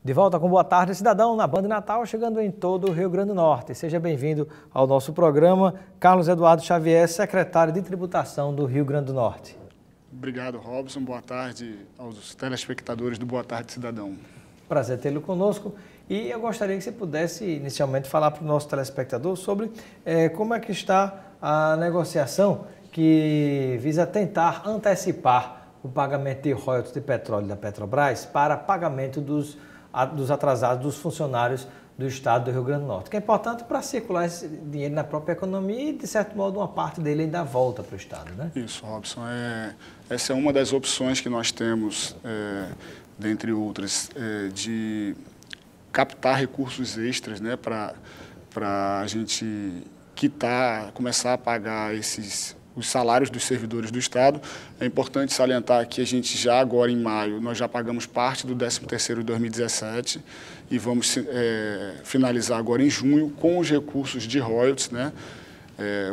De volta com Boa Tarde, Cidadão, na Banda Natal, chegando em todo o Rio Grande do Norte. Seja bem-vindo ao nosso programa. Carlos Eduardo Xavier, secretário de Tributação do Rio Grande do Norte. Obrigado, Robson. Boa tarde aos telespectadores do Boa Tarde, Cidadão. Prazer tê-lo conosco. E eu gostaria que você pudesse, inicialmente, falar para o nosso telespectador sobre como é que está a negociação que visa tentar antecipar o pagamento de royalties de petróleo da Petrobras para pagamento dos atrasados dos funcionários do Estado do Rio Grande do Norte, que é importante para circular esse dinheiro na própria economia e, de certo modo, uma parte dele ainda volta para o Estado, né? Isso, Robson. Essa é uma das opções que nós temos, dentre outras, de captar recursos extras, né, para a gente começar a pagar os salários dos servidores do Estado. É importante salientar que a gente já agora em maio, nós já pagamos parte do 13º de 2017 e vamos finalizar agora em junho com os recursos de royalties, né?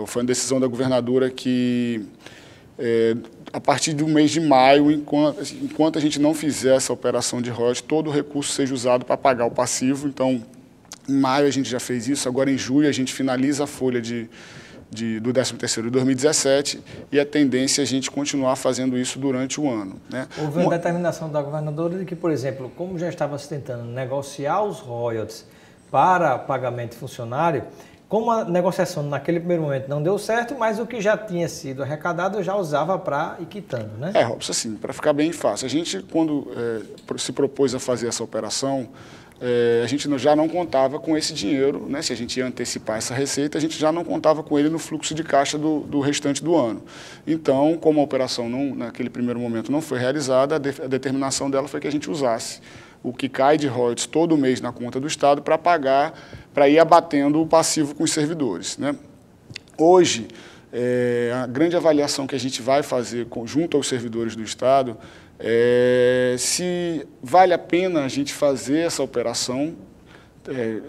Foi uma decisão da governadora que a partir do mês de maio, enquanto a gente não fizer essa operação de royalties, todo o recurso seja usado para pagar o passivo. Então, em maio a gente já fez isso, agora em julho a gente finaliza a folha do 13º de 2017 e a tendência é a gente continuar fazendo isso durante o ano, né? Houve uma determinação da governadora de que, por exemplo, como já estava se tentando negociar os royalties para pagamento de funcionário, como a negociação naquele primeiro momento não deu certo, mas o que já tinha sido arrecadado já usava para ir quitando, né? Robson, assim, para ficar bem fácil, a gente quando se propôs a fazer essa operação, a gente já não contava com esse dinheiro, né? Se a gente ia antecipar essa receita, a gente já não contava com ele no fluxo de caixa do restante do ano. Então, como a operação naquele primeiro momento não foi realizada, a determinação dela foi que a gente usasse o que cai de royalties todo mês na conta do Estado para pagar, para ir abatendo o passivo com os servidores, né? Hoje, a grande avaliação que a gente vai fazer junto aos servidores do Estado se vale a pena a gente fazer essa operação,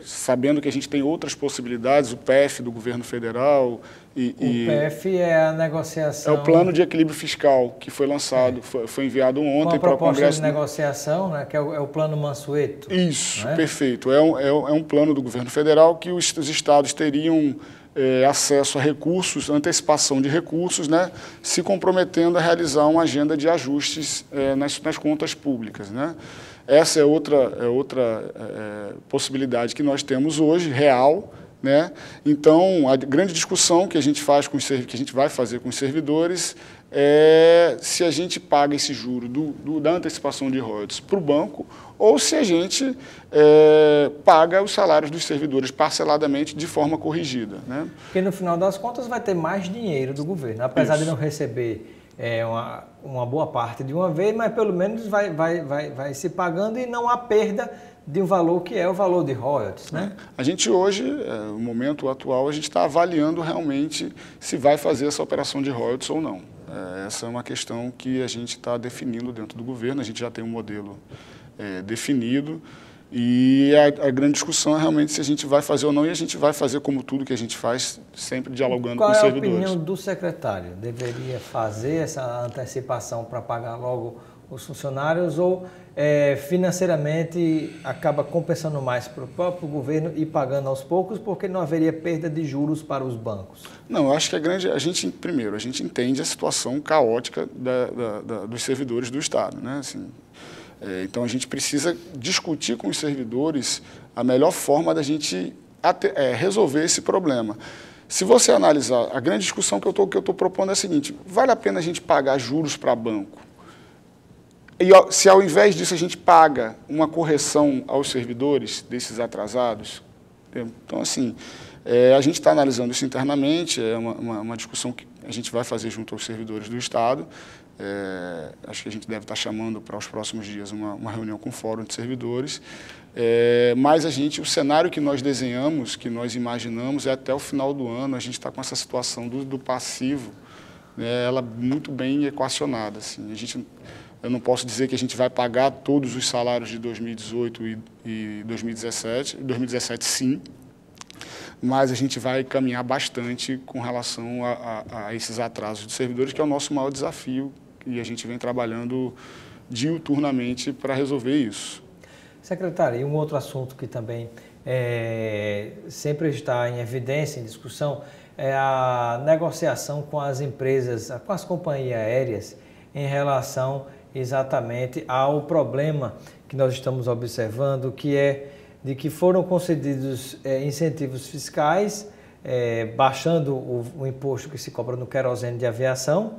sabendo que a gente tem outras possibilidades, o PEF do governo federal. O PEF é a negociação... É o plano de equilíbrio fiscal que foi lançado, foi enviado ontem para o Congresso. Uma proposta de negociação, né, que é o plano Mansueto. Isso, perfeito. É um plano do governo federal que os estados teriam acesso a recursos, antecipação de recursos, né, se comprometendo a realizar uma agenda de ajustes nas contas públicas, né? Essa é outra possibilidade que nós temos hoje, real, né? Então, a grande discussão que a gente vai fazer com os servidores é se a gente paga esse juro da antecipação de royalties para o banco ou se a gente paga os salários dos servidores parceladamente de forma corrigida, né? Porque no final das contas vai ter mais dinheiro do governo, apesar Isso. de não receber uma boa parte de uma vez, mas pelo menos vai se pagando e não há perda de um valor que é o valor de royalties, né? A gente hoje, no momento atual, a gente está avaliando realmente se vai fazer essa operação de royalties ou não. Essa é uma questão que a gente está definindo dentro do governo, a gente já tem um modelo definido e a grande discussão é realmente se a gente vai fazer ou não, e a gente vai fazer como tudo que a gente faz, sempre dialogando com os servidores. Qual é a opinião do secretário? Deveria fazer essa antecipação para pagar logo os funcionários ou financeiramente acaba compensando mais para o próprio governo e pagando aos poucos porque não haveria perda de juros para os bancos? Não, eu acho que a gente entende a situação caótica dos servidores do Estado, né? Assim, então a gente precisa discutir com os servidores a melhor forma da gente resolver esse problema. Se você analisar, a grande discussão que eu estou propondo é a seguinte: vale a pena a gente pagar juros para banco? E se ao invés disso a gente paga uma correção aos servidores desses atrasados? Então, assim, a gente está analisando isso internamente, é uma discussão que a gente vai fazer junto aos servidores do Estado. Acho que a gente deve estar chamando para os próximos dias uma reunião com o Fórum de Servidores. Mas o cenário que nós desenhamos, que nós imaginamos, é até o final do ano a gente está com essa situação do passivo, né, ela muito bem equacionada. Assim, eu não posso dizer que a gente vai pagar todos os salários de 2018 e 2017. 2017, sim, mas a gente vai caminhar bastante com relação a esses atrasos de servidores, que é o nosso maior desafio, e a gente vem trabalhando diuturnamente para resolver isso. Secretário, e um outro assunto que também sempre está em evidência, em discussão, é a negociação com as empresas, com as companhias aéreas, em relação exatamente ao problema que nós estamos observando, que é de que foram concedidos incentivos fiscais, baixando o imposto que se cobra no querosene de aviação,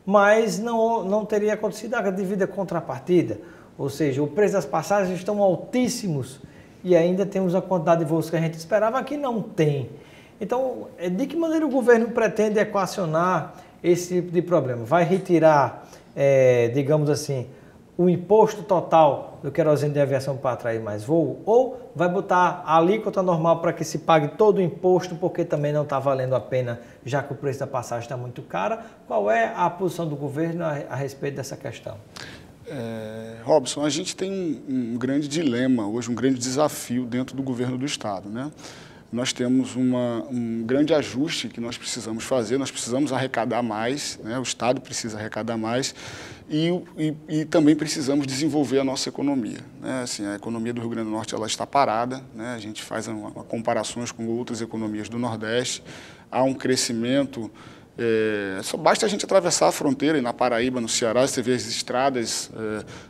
mas não teria acontecido a devida contrapartida, ou seja, o preço das passagens estão altíssimos e ainda temos a quantidade de voos que a gente esperava que não tem. Então, de que maneira o governo pretende equacionar esse tipo de problema? Vai retirar, digamos assim, o imposto total do querosene de aviação para atrair mais voo? Ou vai botar a alíquota normal para que se pague todo o imposto, porque também não está valendo a pena, já que o preço da passagem está muito cara? Qual é a posição do governo a respeito dessa questão? Robson, a gente tem um grande dilema hoje, um grande desafio dentro do governo do Estado, né? Nós temos um grande ajuste que nós precisamos fazer, nós precisamos arrecadar mais, né? O Estado precisa arrecadar mais e também precisamos desenvolver a nossa economia, né? Assim, a economia do Rio Grande do Norte ela está parada, né? A gente faz comparações com outras economias do Nordeste, há um crescimento. Só basta a gente atravessar a fronteira e na Paraíba, no Ceará, você vê as estradas,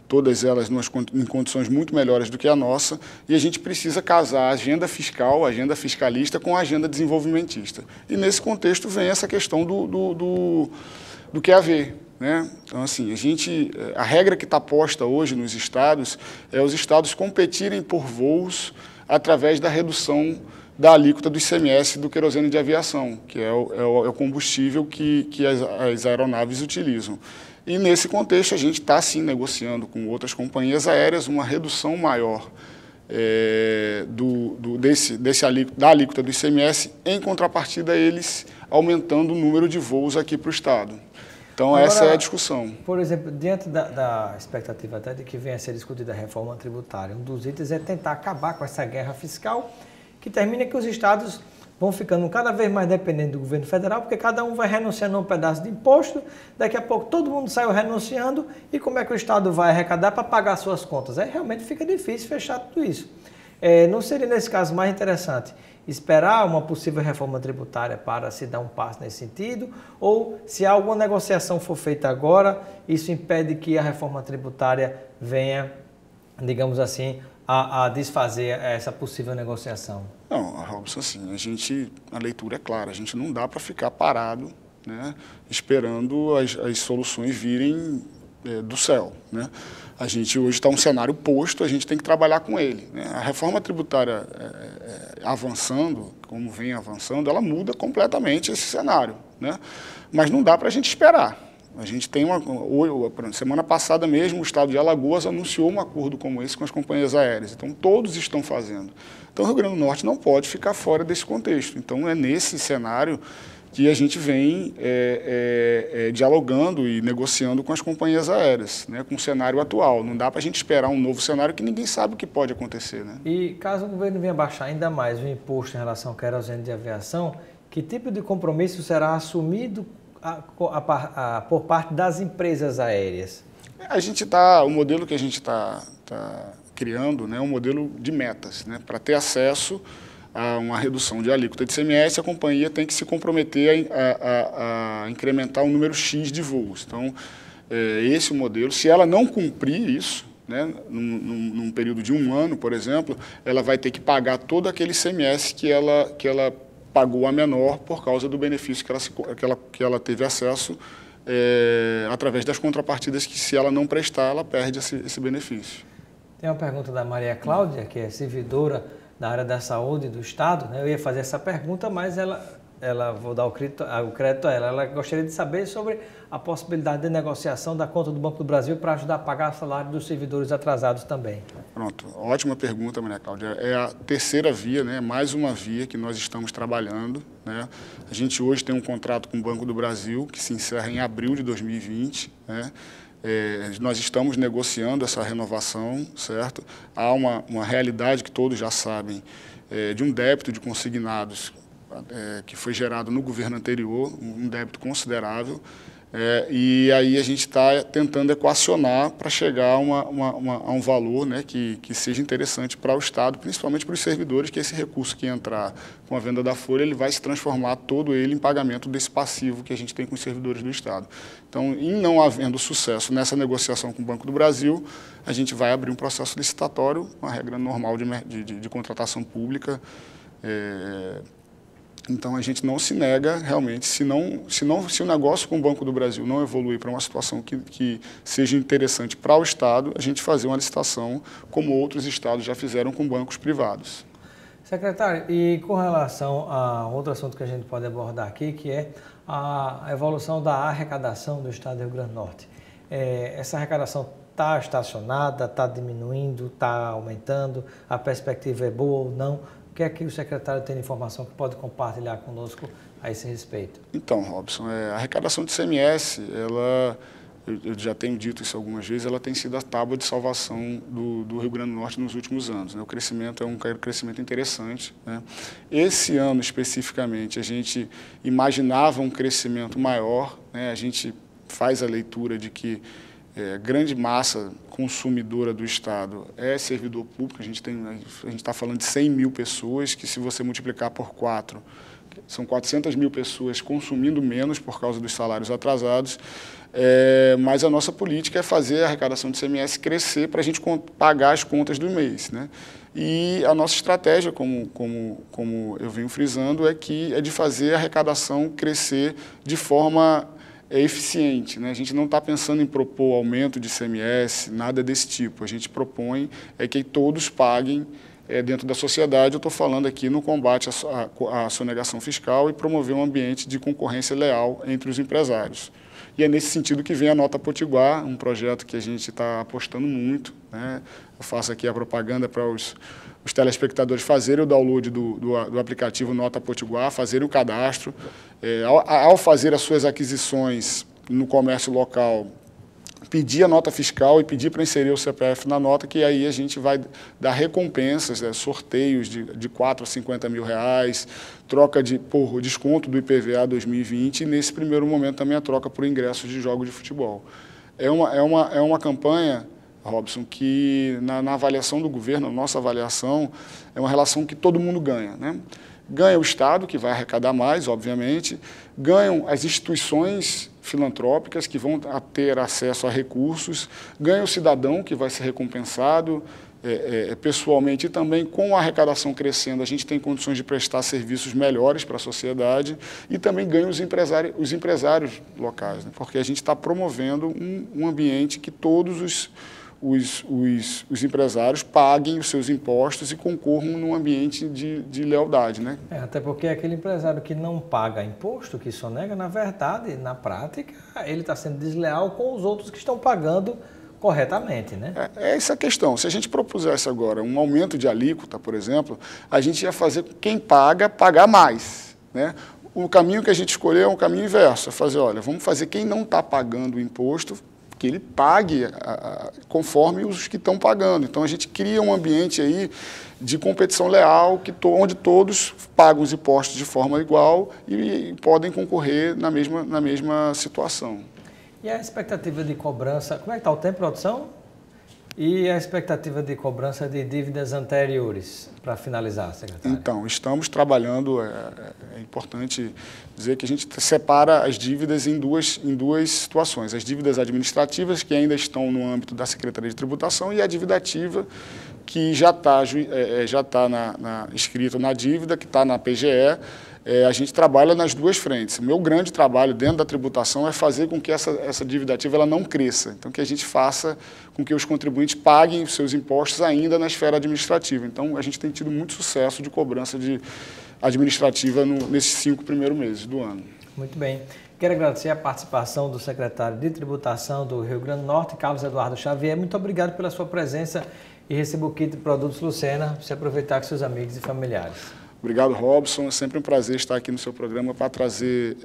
todas elas em condições muito melhores do que a nossa, e a gente precisa casar a agenda fiscal, a agenda fiscalista com a agenda desenvolvimentista. E nesse contexto vem essa questão do QAV, né? Então, assim, a regra que está posta hoje nos estados é os estados competirem por voos através da redução da alíquota do ICMS do querosene de aviação, que é o combustível que as aeronaves utilizam. E nesse contexto a gente está sim negociando com outras companhias aéreas uma redução maior da alíquota do ICMS, em contrapartida eles aumentando o número de voos aqui para o Estado. Então agora, essa é a discussão. Por exemplo, diante da expectativa até de que venha a ser discutida a reforma tributária, um dos itens é tentar acabar com essa guerra fiscal, que termina que os estados vão ficando cada vez mais dependentes do governo federal, porque cada um vai renunciando a um pedaço de imposto, daqui a pouco todo mundo saiu renunciando, e como é que o estado vai arrecadar para pagar suas contas? Realmente fica difícil fechar tudo isso. Não seria, nesse caso, mais interessante esperar uma possível reforma tributária para se dar um passo nesse sentido? Ou, se alguma negociação for feita agora, isso impede que a reforma tributária venha, digamos assim, a desfazer essa possível negociação? Não, Robson, assim, a leitura é clara, a gente não dá para ficar parado, né, esperando as soluções virem do céu, né? A gente hoje está um cenário posto, a gente tem que trabalhar com ele, né? A reforma tributária avançando, como vem avançando, ela muda completamente esse cenário, né? Mas não dá para a gente esperar. A gente tem semana passada mesmo, o estado de Alagoas anunciou um acordo como esse com as companhias aéreas. Então, todos estão fazendo. Então, o Rio Grande do Norte não pode ficar fora desse contexto. Então, é nesse cenário que a gente vem dialogando e negociando com as companhias aéreas, né, com o cenário atual. Não dá para a gente esperar um novo cenário que ninguém sabe o que pode acontecer, né? E caso o governo venha baixar ainda mais o imposto em relação ao querosene de aviação, que tipo de compromisso será assumido por parte das empresas aéreas? O modelo que a gente está criando, né, é um modelo de metas, né, para ter acesso a uma redução de alíquota de ICMS, a companhia tem que se comprometer a incrementar um número X de voos. Então, esse é o modelo. Se ela não cumprir isso, né, num período de 1 ano, por exemplo, ela vai ter que pagar todo aquele ICMS que ela pagou a menor por causa do benefício que ela teve acesso através das contrapartidas que, se ela não prestar, ela perde esse benefício. Tem uma pergunta da Maria Cláudia, que é servidora da área da saúde do Estado, né? Eu ia fazer essa pergunta, mas vou dar o crédito a ela. Ela gostaria de saber sobre a possibilidade de negociação da conta do Banco do Brasil para ajudar a pagar o salário dos servidores atrasados também. Pronto, ótima pergunta, Maria Cláudia. É a terceira via, né? Mais uma via que nós estamos trabalhando, né? A gente hoje tem um contrato com o Banco do Brasil que se encerra em abril de 2020, né? Nós estamos negociando essa renovação, certo? Há uma realidade que todos já sabem, de um débito de consignados que foi gerado no governo anterior, um débito considerável. E aí a gente está tentando equacionar para chegar a um valor, né, que seja interessante para o Estado, principalmente para os servidores, que esse recurso que entrar com a venda da folha, ele vai se transformar todo ele em pagamento desse passivo que a gente tem com os servidores do Estado. Então, em não havendo sucesso nessa negociação com o Banco do Brasil, a gente vai abrir um processo licitatório, uma regra normal de contratação pública. Então, a gente não se nega, realmente, se o negócio com o Banco do Brasil não evoluir para uma situação que seja interessante para o Estado, a gente fazer uma licitação, como outros estados já fizeram com bancos privados. Secretário, e com relação a outro assunto que a gente pode abordar aqui, que é a evolução da arrecadação do Estado do Rio Grande do Norte. Essa arrecadação está estacionada, está diminuindo, está aumentando, a perspectiva é boa ou não? O que é que o secretário tem de informação que pode compartilhar conosco a esse respeito? Então, Robson, a arrecadação de ICMS, eu já tenho dito isso algumas vezes, ela tem sido a tábua de salvação do Rio Grande do Norte nos últimos anos, né? O crescimento é um crescimento interessante, né? Esse ano, especificamente, a gente imaginava um crescimento maior, né? A gente faz a leitura de que grande massa consumidora do Estado é servidor público. A gente está falando de 100 mil pessoas, que se você multiplicar por 4, são 400 mil pessoas consumindo menos por causa dos salários atrasados, mas a nossa política é fazer a arrecadação de ICMS crescer para a gente pagar as contas do mês, né? E a nossa estratégia, como eu venho frisando, é de fazer a arrecadação crescer de forma eficiente, né? A gente não está pensando em propor aumento de ICMS, nada desse tipo. A gente propõe que todos paguem dentro da sociedade. Eu estou falando aqui no combate à sonegação fiscal e promover um ambiente de concorrência leal entre os empresários. E é nesse sentido que vem a Nota Potiguar, um projeto que a gente está apostando muito, né? Eu faço aqui a propaganda para os telespectadores fazerem o download do aplicativo Nota Potiguar, fazerem o cadastro. Ao fazer as suas aquisições no comércio local, pedir a nota fiscal e pedir para inserir o CPF na nota, que aí a gente vai dar recompensas, sorteios de 4 a 50 mil reais, troca por desconto do IPVA 2020 e, nesse primeiro momento, também a troca por ingressos de jogos de futebol. É uma campanha, Robson, que na avaliação do governo, na nossa avaliação, é uma relação que todo mundo ganha, né? Ganha o Estado, que vai arrecadar mais, obviamente, ganham as instituições filantrópicas, que vão ter acesso a recursos, ganha o cidadão, que vai ser recompensado pessoalmente, e também com a arrecadação crescendo, a gente tem condições de prestar serviços melhores para a sociedade, e também ganha os empresários locais, né? Porque a gente está promovendo um ambiente que todos os empresários paguem os seus impostos e concorram num ambiente de lealdade, né? Até porque aquele empresário que não paga imposto, que sonega, na verdade, na prática, ele está sendo desleal com os outros que estão pagando corretamente, né? Essa a questão. Se a gente propusesse agora um aumento de alíquota, por exemplo, a gente ia fazer quem paga pagar mais, né? O caminho que a gente escolheu é um caminho inverso, é fazer, olha, vamos fazer quem não está pagando o imposto, que ele pague conforme os que estão pagando. Então, a gente cria um ambiente aí de competição leal, onde todos pagam os impostos de forma igual e podem concorrer na mesma situação. E a expectativa de cobrança, como é que está o tempo, produção? E a expectativa de cobrança de dívidas anteriores, para finalizar, secretário? Então, estamos trabalhando, é importante dizer que a gente separa as dívidas em duas situações. As dívidas administrativas, que ainda estão no âmbito da Secretaria de Tributação, e a dívida ativa, que já está escrito na dívida, que está na PGE. A gente trabalha nas duas frentes. O meu grande trabalho dentro da tributação é fazer com que essa dívida ativa ela não cresça. Então, que a gente faça com que os contribuintes paguem os seus impostos ainda na esfera administrativa. Então, a gente tem tido muito sucesso de cobrança administrativa nesses 5 primeiros meses do ano. Muito bem. Quero agradecer a participação do secretário de Tributação do Rio Grande do Norte, Carlos Eduardo Xavier. Muito obrigado pela sua presença e receba o kit de produtos Lucena, para você aproveitar com seus amigos e familiares. Obrigado, Robson. É sempre um prazer estar aqui no seu programa para trazer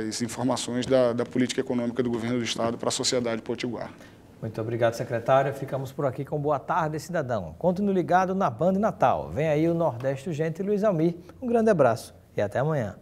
as informações da política econômica do governo do Estado para a sociedade potiguar. Muito obrigado, secretário. Ficamos por aqui com Boa Tarde, Cidadão. Continue ligado na Band Natal. Vem aí o Nordeste Urgente e Luiz Almir. Um grande abraço e até amanhã.